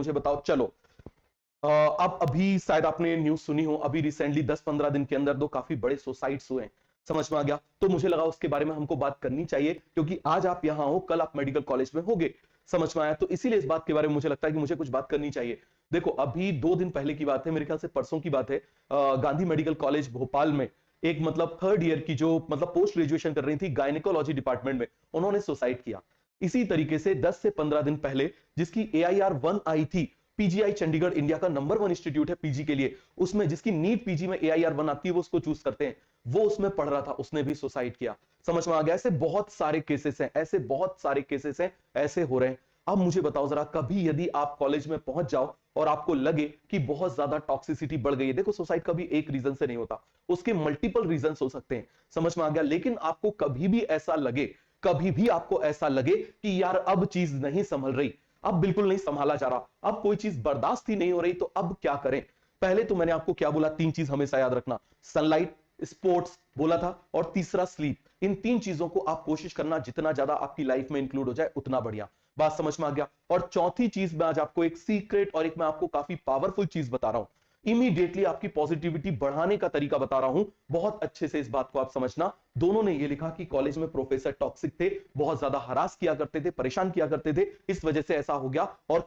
मुझे बताओ। चलो अब अभी शायद आपने न्यूज सुनी हो, अभी रिसेंटली 10-15 दिन के अंदर दो काफी बड़े सुसाइड्स हुए हैं, समझ में आ गया। तो मुझे लगा उसके बारे में हमको बात करनी चाहिए, क्योंकि आज आप यहां हो, कल आप मेडिकल कॉलेज में होगे, समझ में आया। तो इसीलिए इस बात के बारे में मुझे लगता है कि मुझे कुछ बात करनी चाहिए। देखो अभी 2 दिन पहले की बात है, मेरे ख्याल से परसों की बात है, गांधी मेडिकल कॉलेज भोपाल में एक मतलब 3rd ईयर की जो मतलब पोस्ट ग्रेजुएशन कर रही थी गायनेकोलॉजी डिपार्टमेंट में, उन्होंने सुसाइड किया। इसी तरीके से 10 से 15 दिन पहले जिसकी AIR-1 आई थी, पीजीआई चंडीगढ़ इंडिया का नंबर 1 इंस्टीट्यूट है पीजी के लिए, उसमें जिसकी नीट पीजी में AIR-1 आती है वो उसको चूज करते हैं, वो उसमें पढ़ रहा था, उसने भी सुसाइड किया, समझ में आ गया। ऐसे बहुत सारे केसेस हैं, ऐसे बहुत सारे केसेस हैं, ऐसे हो रहे हैं। अब मुझे बताओ जरा, कभी यदि आप कॉलेज में पहुंच जाओ और आपको लगे कि बहुत ज्यादा टॉक्सिसिटी बढ़ गई है, देखो सुसाइड कभी एक रीजन से नहीं होता, उसके मल्टीपल रीजन हो सकते हैं, समझ में आ गया। लेकिन आपको कभी भी ऐसा लगे, कभी भी आपको ऐसा लगे कि यार अब चीज नहीं संभल रही, अब बिल्कुल नहीं संभाला जा रहा, अब कोई चीज बर्दाश्त ही नहीं हो रही, तो अब क्या करें। पहले तो मैंने आपको क्या बोला, 3 चीज हमेशा याद रखना, सनलाइट, स्पोर्ट्स बोला था, और तीसरा स्लीप। इन 3 चीजों को आप कोशिश करना जितना ज्यादा आपकी लाइफ में इंक्लूड हो जाए उतना बढ़िया, बात समझ में आ गया। और चौथी चीज मैं आज आपको एक सीक्रेट और एक मैं आपको काफी पावरफुल चीज बता रहा हूं, इमीडिएटली आपकी पॉजिटिविटी बढ़ाने का तरीका बता रहा हूं, बहुत अच्छे से इस बात को आप समझना। दोनों ने यह लिखा कि कॉलेज में प्रोफेसर टॉक्सिक थे, बहुत ज्यादा हरास किया करते थे, परेशान किया करते थे, इस वजह से ऐसा हो गया। और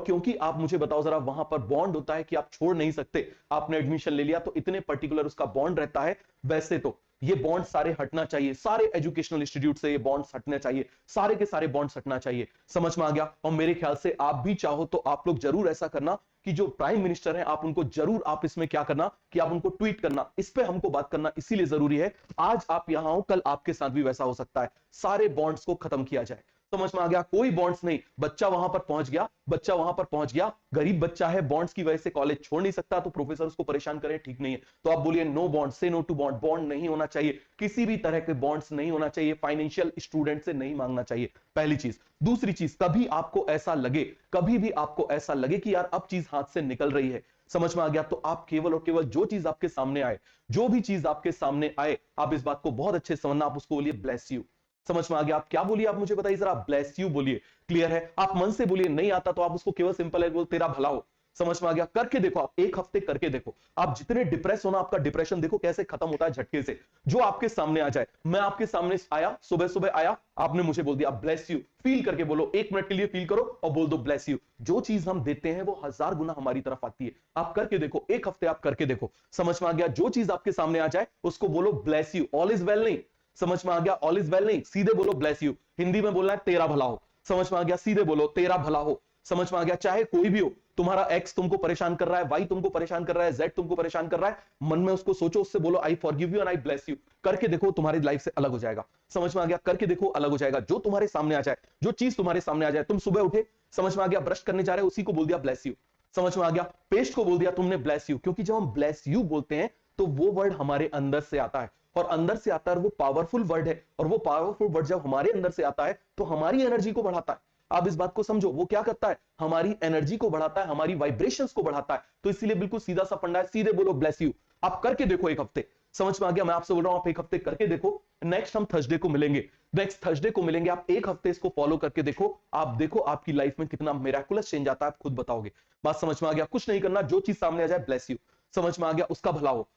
क्योंकि आप मुझे बताओ जरा, वहां पर बॉन्ड होता है कि आप छोड़ नहीं सकते, आपने एडमिशन ले लिया तो इतने पर्टिकुलर उसका बॉन्ड रहता है। वैसे तो ये बॉन्ड सारे हटना चाहिए, सारे एजुकेशनल इंस्टीट्यूट से ये बॉन्ड्स हटने चाहिए, सारे के सारे बॉन्ड्स हटना चाहिए, समझ में आ गया। और मेरे ख्याल से आप भी चाहो तो आप लोग जरूर ऐसा करना कि जो प्राइम मिनिस्टर हैं आप उनको जरूर, आप इसमें क्या करना कि आप उनको ट्वीट करना, इस पे हमको बात करना इसीलिए जरूरी है। आज आप यहां हो, कल आपके साथ भी वैसा हो सकता है, सारे बॉन्ड्स को खत्म किया जाए, समझ में आ गया। कोई बॉन्ड्स नहीं, बच्चा वहां पर पहुंच गया, बच्चा वहां पर पहुंच गया, गरीब बच्चा है, बॉन्ड्स की वजह से कॉलेज छोड़ नहीं सकता, तो प्रोफेसर उसको परेशान करें, ठीक नहीं है। तो आप बोलिए नो बॉन्ड, से नो टू बॉन्ड, बॉन्ड नहीं होना चाहिए, किसी भी तरह के बॉन्ड्स नहीं होना चाहिए, फाइनेंशियल स्टूडेंट से नहीं मांगना चाहिए, पहली चीज। दूसरी चीज, कभी आपको ऐसा लगे, कभी भी आपको ऐसा लगे कि यार अब चीज हाथ से निकल रही है, समझ में आ गया, तो आप केवल और केवल जो चीज आपके सामने आए, जो भी चीज आपके सामने आए, आप इस बात को बहुत अच्छे से समझना, आप उसको बोलिए ब्लेस यू, समझ में आ गया। आप क्या बोलिए, आप मुझे बताइए जरा, ब्लेस यू बोलिए, क्लियर है। आप मन से बोलिए, नहीं आता तो आप उसको केवल सिंपल है बोल तेरा भला हो, समझ में आ गया। करके देखो, आप 1 हफ्ते करके देखो, आप जितने डिप्रेस होना, आपका डिप्रेशन देखो कैसे खत्म होता है झटके से, जो आपके सामने आ जाए। मैं आपके सामने आया, सुबह सुबह आया, आपने मुझे बोल दिया ब्लेस यू, फील करके बोलो, 1 मिनट के लिए फील करो और बोल दो ब्लेस यू। जो चीज हम देते हैं वो 1000 गुना हमारी तरफ आती है। आप करके देखो, 1 हफ्ते आप करके देखो, समझ में आ गया। जो चीज आपके सामने आ जाए उसको बोलो bless you, all is well नहीं, समझ में आ गया, ऑल इज वेल नहीं, सीधे बोलो ब्लेस यू। हिंदी में बोलना है तेरा भला हो, समझ में आ गया, सीधे बोलो तेरा भला हो, समझ में आ गया। चाहे कोई भी हो, तुम्हारा एक्स तुमको परेशान कर रहा है, वाई तुमको परेशान कर रहा है, जेड तुमको परेशान कर रहा है, मन में उसको सोचो, उससे बोलो I forgive you and I bless you. करके देखो, तुम्हारी लाइफ से अलग हो जाएगा, समझ में आ गया। करके देखो, अलग हो जाएगा। जो तुम्हारे सामने आ जाए, जो चीज तुम्हारे सामने आ जाए, तुम सुबह उठे, समझ में आ गया, ब्रश करने जा रहे हो, उसी को बोल दिया ब्लेस यू, समझ में आ गया। पेस्ट को बोल दिया तुमने ब्लेस यू, क्योंकि जब हम ब्लेस यू बोलते हैं तो वो वर्ड हमारे अंदर से आता है, और अंदर से आता है, वो पावरफुल वर्ड है, और वो पावरफुल वर्ड जब हमारे अंदर से आता है तो हमारी एनर्जी को बढ़ाता है। आप इस बात को समझो, वो क्या करता है, हमारी एनर्जी को बढ़ाता है, हमारी वाइब्रेशंस को बढ़ाता है। तो इसीलिए बिल्कुल सीधा सा फंडा है, सीधे बोलो ब्लेस यू। आप करके देखो 1 हफ्ते, समझ में आ गया। मैं आपसे बोल रहा हूं, आप 1 हफ्ते करके देखो। नेक्स्ट हम थर्सडे को मिलेंगे, नेक्स्ट थर्सडे को मिलेंगे। आप 1 हफ्ते इसको फॉलो करके देखो, आप देखो आपकी लाइफ में कितना मिराकुलस चेंज आता है, आप खुद बताओगे। बात समझ में आ गया। कुछ नहीं करना, जो चीज सामने आ जाए ब्लेस यू, समझ में आ गया, उसका भला हो।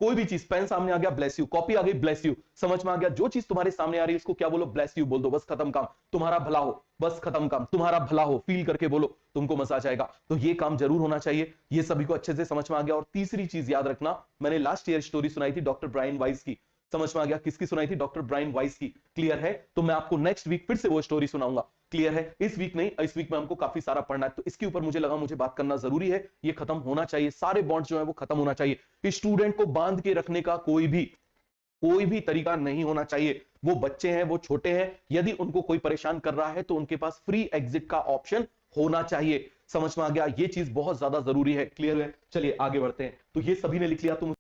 कोई भी चीज, पेन सामने आ गया ब्लेस यू, कॉपी आ गई ब्लेस यू, समझ में आ गया। जो चीज तुम्हारे सामने आ रही है उसको क्या बोलो, ब्लेस यू बोल दो, बस खत्म काम, तुम्हारा भला हो, बस खत्म काम, तुम्हारा भला हो, फील करके बोलो, तुमको मजा आ जाएगा। तो ये काम जरूर होना चाहिए, ये सभी को अच्छे से समझ में आ गया। और तीसरी चीज याद रखना, मैंने लास्ट ईयर स्टोरी सुनाई थी डॉक्टर ब्रायन वाइस की, समझ में आ गया, किसकी सुनाई थी, डॉक्टर ब्रायन वाइस की, क्लियर है। तो मैं आपको नेक्स्ट वीक फिर से वो स्टोरी सुनाऊंगा, क्लियर है। इस वीक नहीं, इस वीक में हमको काफी सारा पढ़ना है, तो इसके ऊपर मुझे लगा मुझे बात करना जरूरी है, ये खत्म होना चाहिए, सारे बॉन्ड्स जो है वो खत्म होना चाहिए। स्टूडेंट को बांध के रखने का कोई भी तरीका नहीं होना चाहिए। वो बच्चे हैं, वो छोटे हैं, यदि उनको कोई परेशान कर रहा है तो उनके पास फ्री एग्जिट का ऑप्शन होना चाहिए, समझ में आ गया। ये चीज बहुत ज्यादा जरूरी है, क्लियर है। चलिए आगे बढ़ते हैं। तो ये सभी ने लिख लिया, तुम